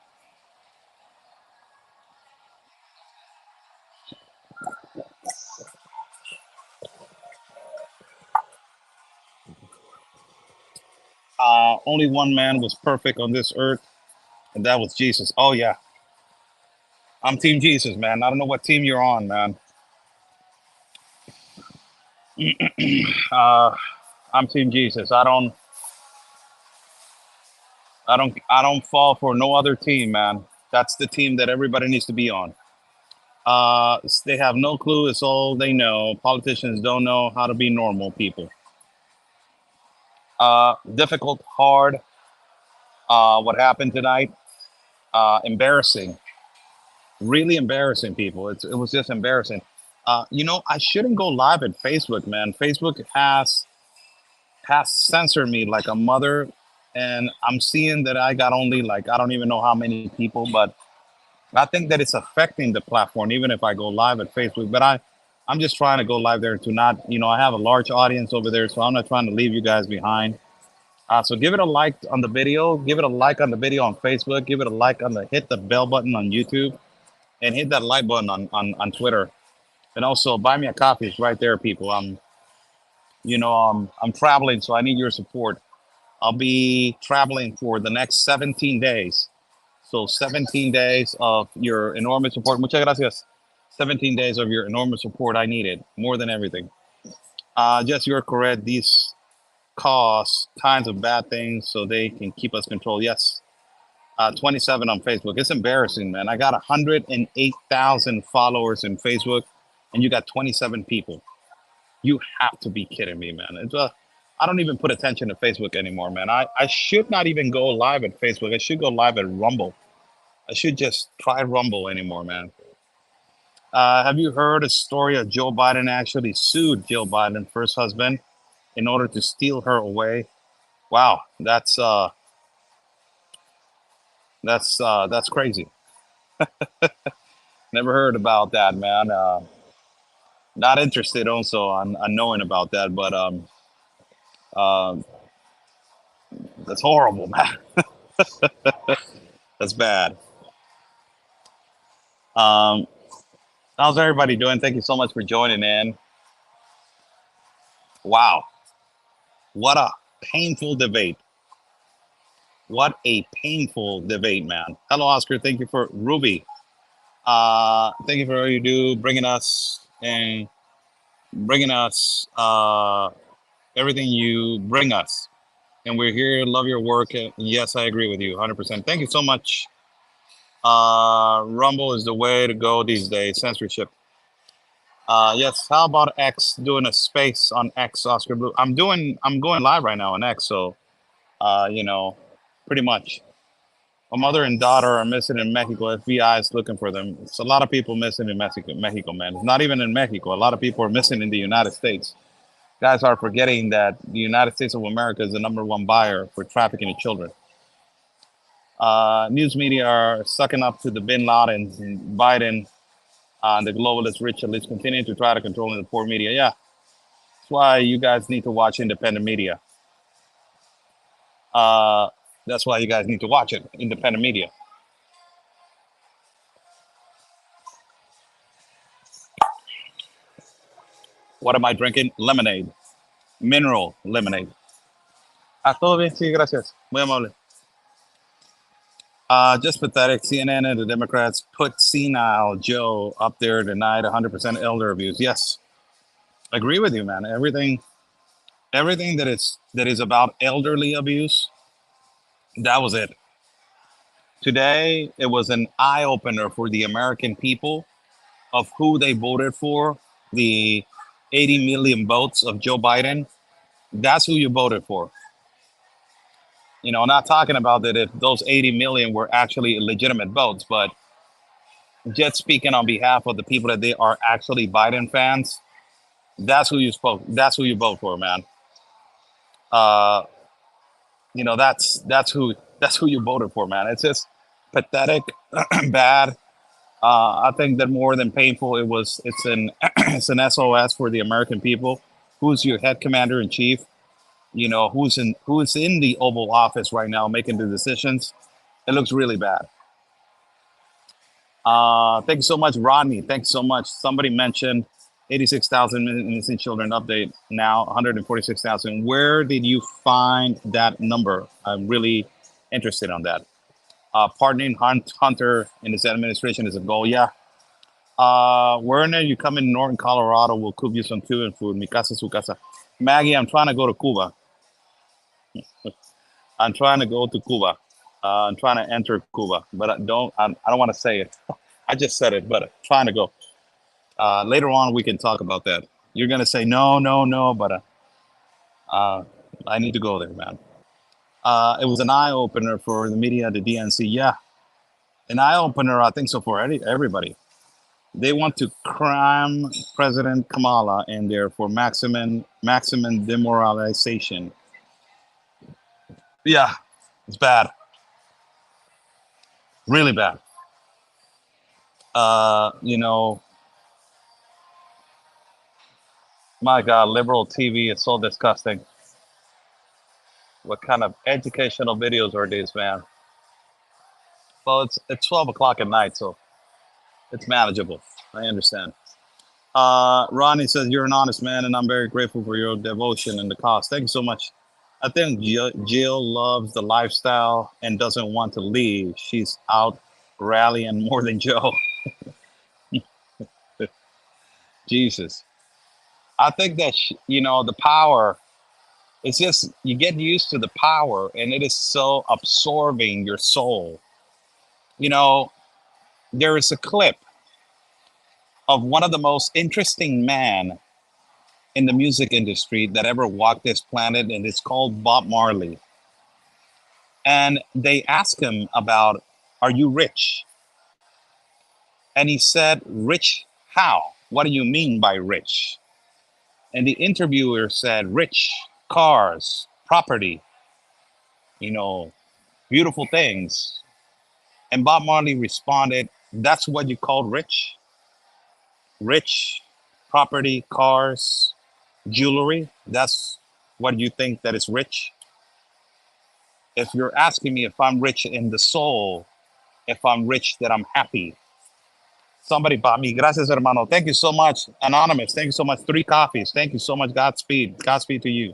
Only one man was perfect on this earth, and that was Jesus. Oh yeah, I'm Team Jesus, man. I don't know what team you're on, man. Uh, I'm Team Jesus. I don't fall for no other team, man. That's the team that everybody needs to be on. They have no clue. It's all they know. Politicians don't know how to be normal people. Difficult, hard. What happened tonight? Embarrassing. Really embarrassing, people. It was just embarrassing. I shouldn't go live at Facebook, man. Facebook has censored me like a mother, and I'm seeing that I got only like I don't even know how many people, but I think that it's affecting the platform, even if I go live at Facebook. But I'm just trying to go live there to not, I have a large audience over there, so I'm not trying to leave you guys behind. So give it a like on the video, give it a like on the video on Facebook, give it a like on hit the bell button on YouTube, and hit that like button on Twitter. And also buy me a coffee. It's right there, people. I'm traveling, so I need your support. I'll be traveling for the next 17 days. So 17 days of your enormous support. Muchas gracias. 17 days of your enormous support. I need it more than everything. Yes, you're correct. These cause kinds of bad things so they can keep us controlled. Yes. 27 on Facebook. It's embarrassing, man. I got 108,000 followers in Facebook, and you got 27 people. You have to be kidding me, man. I don't even put attention to Facebook anymore, man. I should not even go live at Facebook. I should go live at Rumble. I should just try Rumble anymore, man. Have you heard a story of Joe Biden actually sued Jill Biden, first husband, in order to steal her away? Wow, that's crazy. Never heard about that, man. Not interested also on knowing about that, but uh, that's horrible, man. That's bad. Um, how's everybody doing? Thank you so much for joining in. Wow, what a painful debate. What a painful debate, man. Hello, Oscar. Thank you for Ruby. Thank you for all you do, bringing us everything you bring us. And we're here. Love your work. And yes, I agree with you 100%. Thank you so much. Rumble is the way to go these days. Censorship. Yes. How about X doing a space on X, Oscar Blue? I'm going live right now on X. So, pretty much. My mother and daughter are missing in Mexico. FBI is looking for them. It's a lot of people missing in Mexico, man. It's not even in Mexico. A lot of people are missing in the United States. Guys are forgetting that the United States of America is the number one buyer for trafficking in children. News media are sucking up to the Bin Ladens and Biden, the globalist rich elites continuing to try to control the poor media. Yeah, that's why you guys need to watch independent media. Uh, that's why you guys need to watch it, independent media. What am I drinking? Lemonade, mineral lemonade. Todo bien, sí, gracias. Muy amable. Just pathetic. CNN and the Democrats put senile Joe up there denied 100% elder abuse. Yes, agree with you, man. Everything that is about elderly abuse, that was it. Today, it was an eye opener for the American people of who they voted for. The 80 million votes of Joe Biden, that's who you voted for. Not talking about that if those 80 million were actually legitimate votes, but just speaking on behalf of the people that they are actually Biden fans, that's who you spoke. That's who you vote for, man. Uh, that's who you voted for, man. It's just pathetic, bad. I think that more than painful, it's an it's an SOS for the American people. Who's your head commander in chief? Who's in the Oval Office right now making the decisions? It looks really bad. Thank you so much, Rodney. Thanks so much. Somebody mentioned 86,000 missing children update now 146,000. Where did you find that number? I'm really interested on that. Pardoning Hunter in his administration is a goal. Yeah. Werner, you come in Northern Colorado, we'll cook you some Cuban food. Mi casa, su casa. Maggie, I'm trying to go to Cuba. I'm trying to go to Cuba. I'm trying to enter Cuba, but I don't want to say it. I just said it, but I'm trying to go. Later on, we can talk about that. You're going to say, no, no, no, but I need to go there, man. It was an eye-opener for the media, the DNC. Yeah, an eye-opener, I think so, for everybody. They want to cram President Kamala in there for maximum demoralization. Yeah, it's bad. Really bad. My God, liberal TV is so disgusting. What kind of educational videos are these, man? Well, it's 12 o'clock at night, so it's manageable. I understand. Ronnie says, you're an honest man, and I'm very grateful for your devotion and the cause. Thank you so much. I think Jill loves the lifestyle and doesn't want to leave. She's out rallying more than Joe. Jesus. I think that, the power, it's just, you get used to the power and it is so absorbing your soul. There is a clip of one of the most interesting men in the music industry that ever walked this planet, and it's called Bob Marley. And they asked him about, are you rich? And he said, rich how? What do you mean by rich? And the interviewer said, rich, cars, property, beautiful things. And Bob Marley responded, that's what you call rich? Rich, property, cars, jewelry, that's what you think that is rich? If you're asking me if I'm rich in the soul, if I'm rich, that I'm happy. Somebody bought me. Gracias, hermano. Thank you so much. Anonymous, thank you so much. 3 coffees. Thank you so much. Godspeed. Godspeed to you.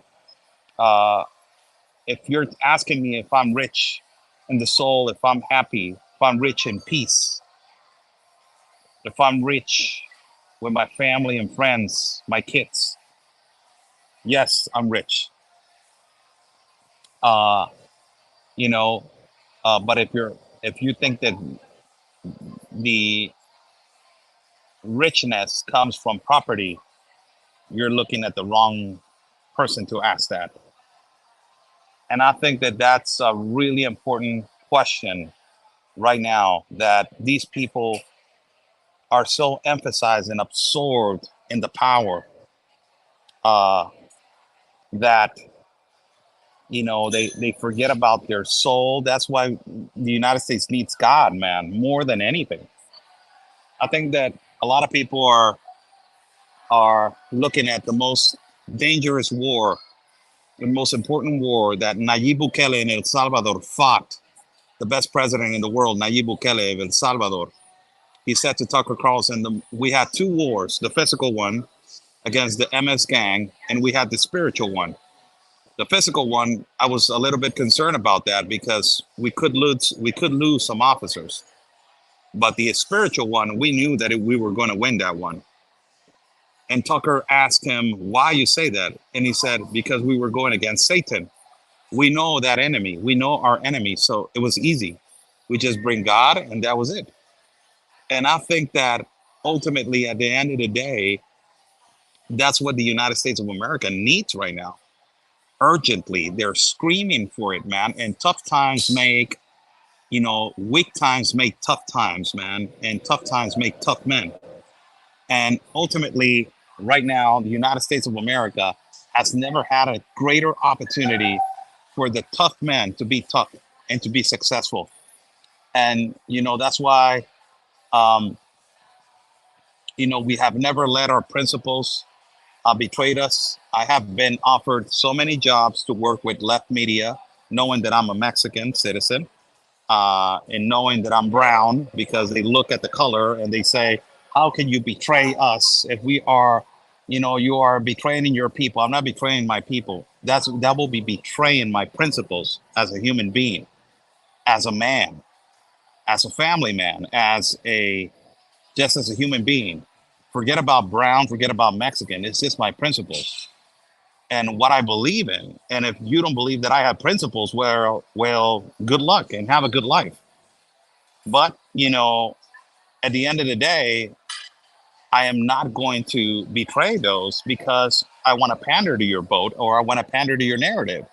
If you're asking me if I'm rich in the soul, if I'm happy, if I'm rich in peace, if I'm rich with my family and friends, my kids, yes, I'm rich. But if you think that the richness comes from property, you're looking at the wrong person to ask that. And I think that that's a really important question right now, that these people are so emphasized and absorbed in the power that they forget about their soul. That's why the United States needs God, man, more than anything. I think that a lot of people are looking at the most dangerous war, the most important war that Nayib Bukele in El Salvador fought. The best president in the world, Nayib Bukele of El Salvador. He said to Tucker Carlson, we had 2 wars, the physical one against the MS gang, and we had the spiritual one. The physical one, I was a little bit concerned about that because we could lose some officers. But the spiritual one, we knew that we were going to win that one. And Tucker asked him, why you say that? And he said, because we were going against Satan. We know that enemy. We know our enemy. So it was easy. We just bring God, and that was it. And I think that ultimately, at the end of the day, that's what the United States of America needs right now. Urgently, they're screaming for it, man. And tough times make, weak times make tough times, man. And tough times make tough men. And ultimately, right now, the United States of America has never had a greater opportunity for the tough men to be tough and to be successful. And, that's why, um, we have never let our principles betrayed us. I have been offered so many jobs to work with left media, knowing that I'm a Mexican citizen, and knowing that I'm brown because they look at the color and they say, "How can you betray us if we are, you are betraying your people?" I'm not betraying my people. That will be betraying my principles as a human being, as a man, as a family man, just as a human being. Forget about brown, forget about Mexican. It's just my principles and what I believe in. And if you don't believe that I have principles, well, good luck and have a good life. But, at the end of the day, I am not going to betray those because I want to pander to your vote or I want to pander to your narrative.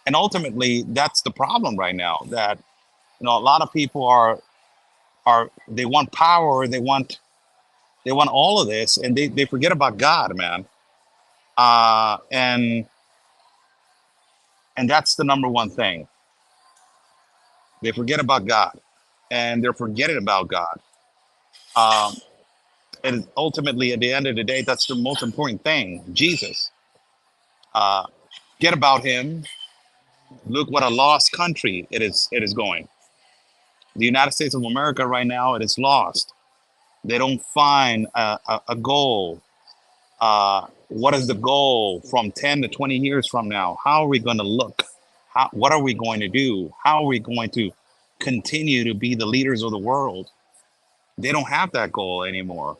And ultimately, that's the problem right now that, a lot of people they want power, they want all of this and they forget about God, man. And that's the number one thing. They forget about God and they're forgetting about God. Um, and ultimately, at the end of the day, that's the most important thing. Jesus. Uh, get about him. Look what a lost country it is going. The United States of America right now, it is lost. They don't find a goal. What is the goal from 10 to 20 years from now? How are we going to look? What are we going to do? How are we going to continue to be the leaders of the world? They don't have that goal anymore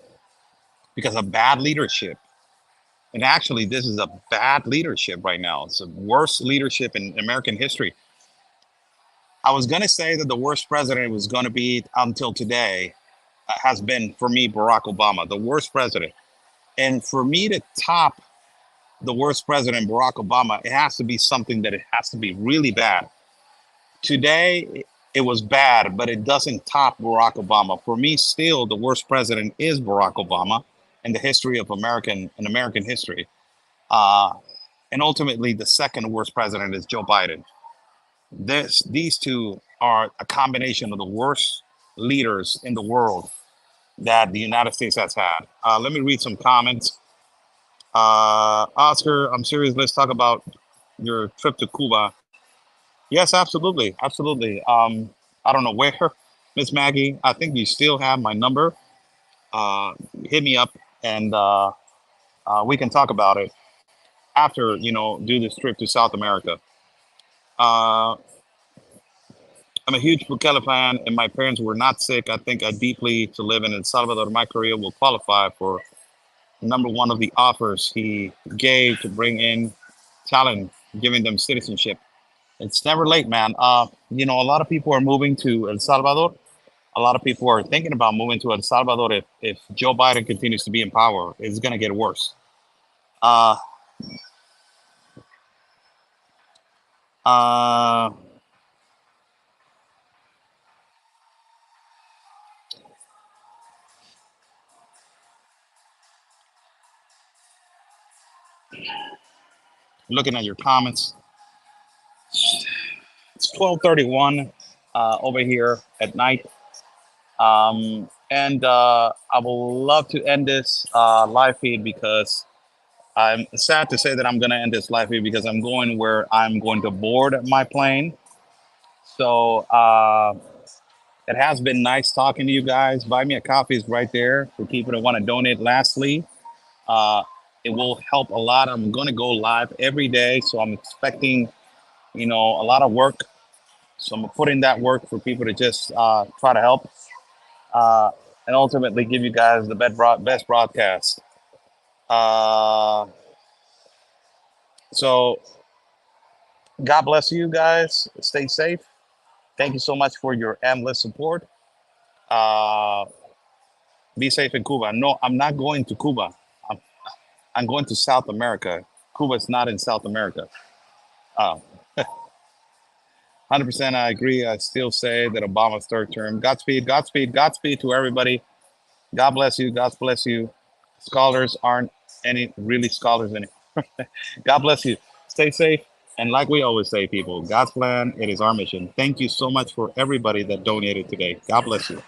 because of bad leadership. And actually, this is a bad leadership right now. It's the worst leadership in American history. I was going to say that the worst president was going to be until today has been for me Barack Obama, the worst president. And for me to top the worst president, Barack Obama, it has to be something that it has to be really bad. Today, it was bad, but it doesn't top Barack Obama. For me, still, the worst president is Barack Obama in the history of American history. Uh, and ultimately, the second worst president is Joe Biden. These two are a combination of the worst leaders in the world that the United States has had. Let me read some comments. Oscar, I'm serious. Let's talk about your trip to Cuba. Yes, absolutely, absolutely. I don't know where, Miss Maggie. I think you still have my number. Uh, hit me up, and we can talk about it after do this trip to South America. Uh, I'm a huge Bukele fan, and my parents were not sick. I think I deeply to live in El Salvador. My career will qualify for number one of the offers he gave to bring in talent, giving them citizenship. It's never late, man. A lot of people are moving to El Salvador. A lot of people are thinking about moving to El Salvador if Joe Biden continues to be in power. It's going to get worse. Uh, uh, looking at your comments, it's 12:31 over here at night. And I will love to end this live feed because I'm sad to say that I'm going to end this live feed because I'm going where I'm going to board my plane. So it has been nice talking to you guys. Buy me a coffee is right there for people that want to donate. Lastly, uh, it will help a lot. I'm going to go live every day. So I'm expecting, a lot of work. So I'm putting that work for people to just try to help. Uh, and ultimately give you guys the best broadcast. Uh, so God bless you guys. Stay safe. Thank you so much for your endless support. Uh, be safe in Cuba. No, I'm not going to Cuba. I'm, I'm going to South America. Cuba's not in South America. Uh, 100% I agree. I still say that Obama's third term. Godspeed, Godspeed, Godspeed to everybody. God bless you. God bless you. Scholars aren't any really scholars anymore. God bless you. Stay safe. And like we always say, people, God's plan, it is our mission. Thank you so much for everybody that donated today. God bless you.